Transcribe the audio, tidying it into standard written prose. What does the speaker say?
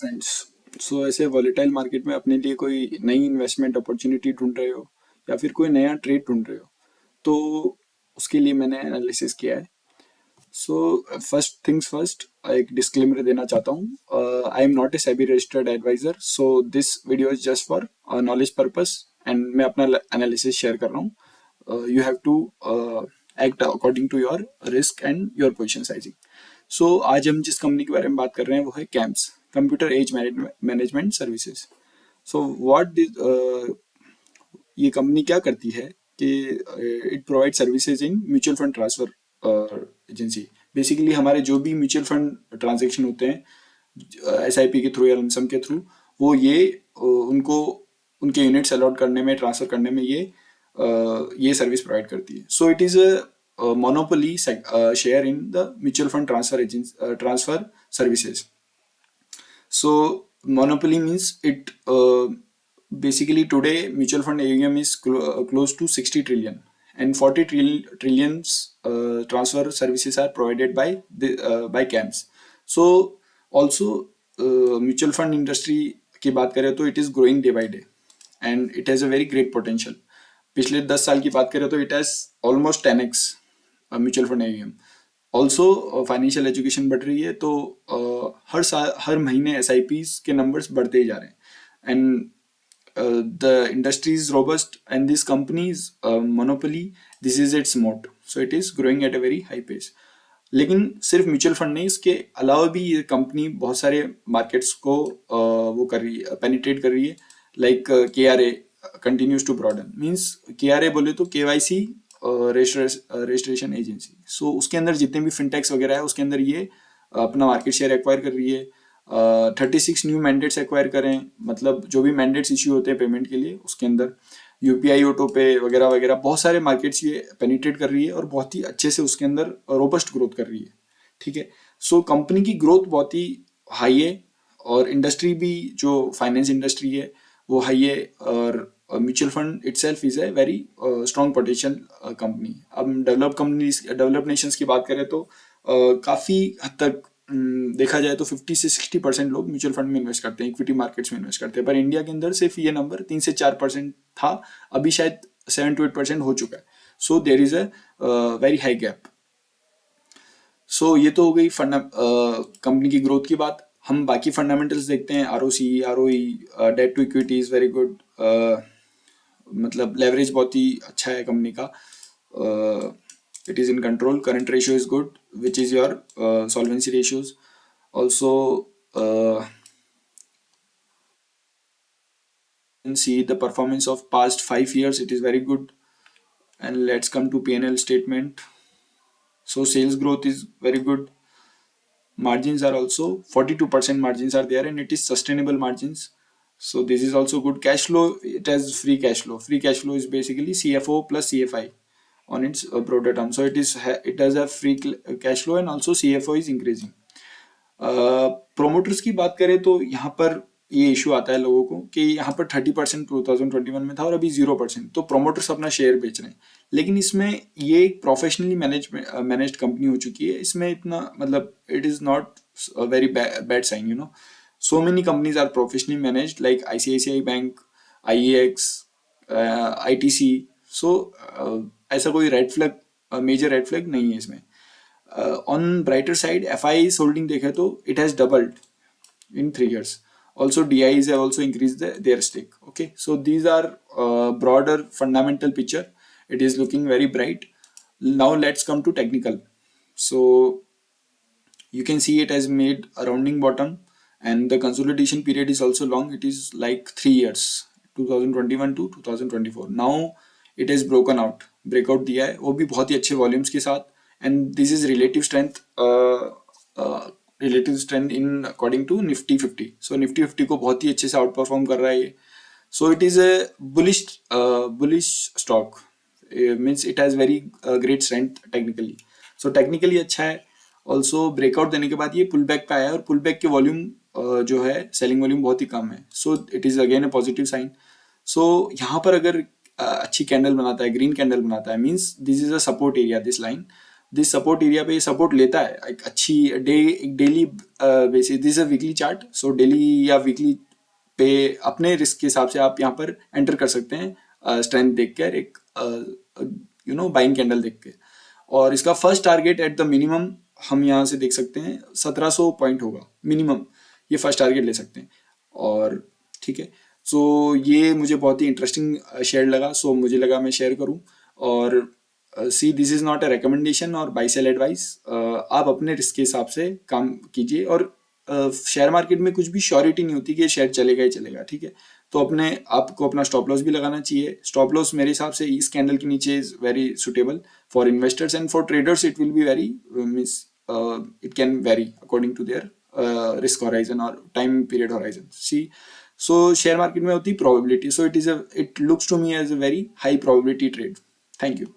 Friends, सो ऐसे volatile market में अपने लिए कोई नई इन्वेस्टमेंट अपॉर्चुनिटी ढूंढ रहे हो या फिर कोई नया ट्रेड ढूंढ रहे हो, तो उसके लिए मैंने एनालिसिस किया है। सो फर्स्ट थिंग्स फर्स्ट, एक डिस्क्लेमर देना चाहता हूँ। I am not a SEBI registered adviser, so this video is just for knowledge purpose and मैं अपना एनालिसिस शेयर कर रहा हूँ। You have to act according to your risk and your position sizing. So आज हम जिस company के बारे में बात कर रहे हैं वो है CAMS, computer age management services. So what ये कंपनी क्या करती है कि it provide services in mutual fund transfer agency. Basically हमारे जो भी म्यूचुअल फंड ट्रांजेक्शन होते हैं एसआईपी के थ्रू या लमसम के थ्रू, वो उनको उनके यूनिट्स अलॉट करने में, ट्रांसफर करने में ये सर्विस प्रोवाइड करती है। So it is a monopoly share in the mutual fund transfer services. So monopoly means basically today mutual fund AUM is close to 60 trillion and 40 trillions transfer services are provided by CAMS. So also mutual fund industry की बात करें तो it is growing day by day and it has a very great potential. पिछले 10 साल की बात करें तो it has almost 10x mutual fund AUM. Also financial education बढ़ रही है, तो हर साल हर महीने SIPs के नंबर्स बढ़ते ही जा रहे हैं and the industry is robust and this companies monopoly, this is its moat, so it is growing at a very high pace. लेकिन सिर्फ म्यूचुअल फंड नहीं, इसके अलावा भी ये कंपनी बहुत सारे मार्केट्स को वो कर रही है, पेनिट्रेट कर रही है. Like KRA continues to broaden. Means KRA बोले तो KYC रजिस्ट्रेशन एजेंसी. सो उसके अंदर जितने भी फिनटेक्स वगैरह है उसके अंदर ये अपना मार्केट शेयर एक्वायर कर रही है. 36 न्यू मैंडेट्स एक्वायर करें, मतलब जो भी मैंडेट्स इश्यू होते हैं पेमेंट के लिए उसके अंदर यूपीआई, ऑटो पे वगैरह वगैरह बहुत सारे मार्केट्स ये पेनिट्रेट कर रही है और बहुत ही अच्छे से उसके अंदर रोबस्ट ग्रोथ कर रही है. ठीक है. सो कंपनी की ग्रोथ बहुत ही हाई है और इंडस्ट्री भी, जो फाइनेंस इंडस्ट्री है वो हाई है, और mutual fund itself is a very strong potential company. अब डेवलप नेशंस की बात करें तो काफ़ी हद तक देखा जाए तो 50 से 60% लोग म्यूचुअल फंड में इन्वेस्ट करते हैं, इक्विटी मार्केट्स में इन्वेस्ट करते हैं. पर इंडिया के अंदर सिर्फ ये नंबर 3 से 4% था, अभी शायद 7 to 8% हो चुका है. So there is a very high gap. So ये तो हो गई कंपनी की ग्रोथ की बात. हम बाकी फंडामेंटल्स देखते हैं. ROC, ROE, debt to equity is very good. मतलब लेवरेज बहुत ही अच्छा है कंपनी का. It is in control. Current ratio is good, which is your solvency ratios. Also can see the performance of past 5 years, it is very good. And let's come to P&L statement. So sales growth is very good. Margins are also 42% margins are there and it is sustainable margins. So this is also good. Cash flow, it has free cash flow. Free cash flow is basically CFO plus CFI on its broader term. So it does have free cash flow and also CFO is increasing. Promoters की बात करें तो यहाँ पर ये issue आता है लोगों को कि यहाँ पर 30% 2021 में था और अभी 0%, तो प्रोमोटर्स अपना शेयर बेच रहे हैं. लेकिन इसमें ये एक प्रोफेशनली मैनेज्ड कंपनी हो चुकी है. इसमें इतना मतलब it is not a very bad sign, you know. So many companies are professionally managed like ICICI bank, IEX, ITC. So ऐसा कोई red flag, major red flag नहीं है इसमें. On brighter side, FI's holding देखे तो it has doubled in 3 years. Also DIs have also increased their stake. Okay, so these are broader fundamental picture. It is looking very bright. Now let's come to technical. So you can see it has made a rounding bottom and the consolidation period is also long. It is like 3 years, 2021 to 2024. Now it has broken out, breakout दिया है, वो भी बहुत ही अच्छे volumes के साथ. And this is relative strength in according to Nifty 50. So Nifty 50 को बहुत ही अच्छे से आउट परफॉर्म कर रहा है ये. So it is a bullish stock. Means it has very great strength technically. So technically अच्छा है. ऑल्सो ब्रेकआउट देने के बाद ये पुल बैक पे आया है और पुल बैक के वॉल्यूम जो है, सेलिंग वॉल्यूम बहुत ही कम है. So it is again a positive sign. So यहाँ पर अगर अच्छी कैंडल बनाता है, ग्रीन कैंडल बनाता है, means this is a support area, this line. This support area पे सपोर्ट लेता है एक अच्छी एक daily basis, this a weekly chart, so daily या वीकली पे अपने रिस्क के हिसाब से आप यहाँ पर एंटर कर सकते हैं स्ट्रेंथ देख कर, एक बाइंग कैंडल देख के। और इसका first target at the minimum हम यहाँ से देख सकते हैं 1700 पॉइंट होगा मिनिमम, ये फर्स्ट टारगेट ले सकते हैं। और ठीक है, सो ये मुझे बहुत ही इंटरेस्टिंग शेयर लगा, सो मुझे लगा मैं शेयर करूँ। और see, this is not a recommendation और बाई सेल एडवाइस, आप अपने रिस्क के हिसाब से काम कीजिए। और शेयर मार्केट में कुछ भी श्योरिटी नहीं होती कि ये शेयर चलेगा ही चलेगा, ठीक है। तो अपने आपको अपना स्टॉप लॉस भी लगाना चाहिए। स्टॉप लॉस मेरे हिसाब से इस कैंडल के नीचे is very suitable for investors, and for traders it will be very means it can vary according to their risk horizon or time period horizon. See, so share market में होती probability, so it looks to me as a very high probability trade. Thank you.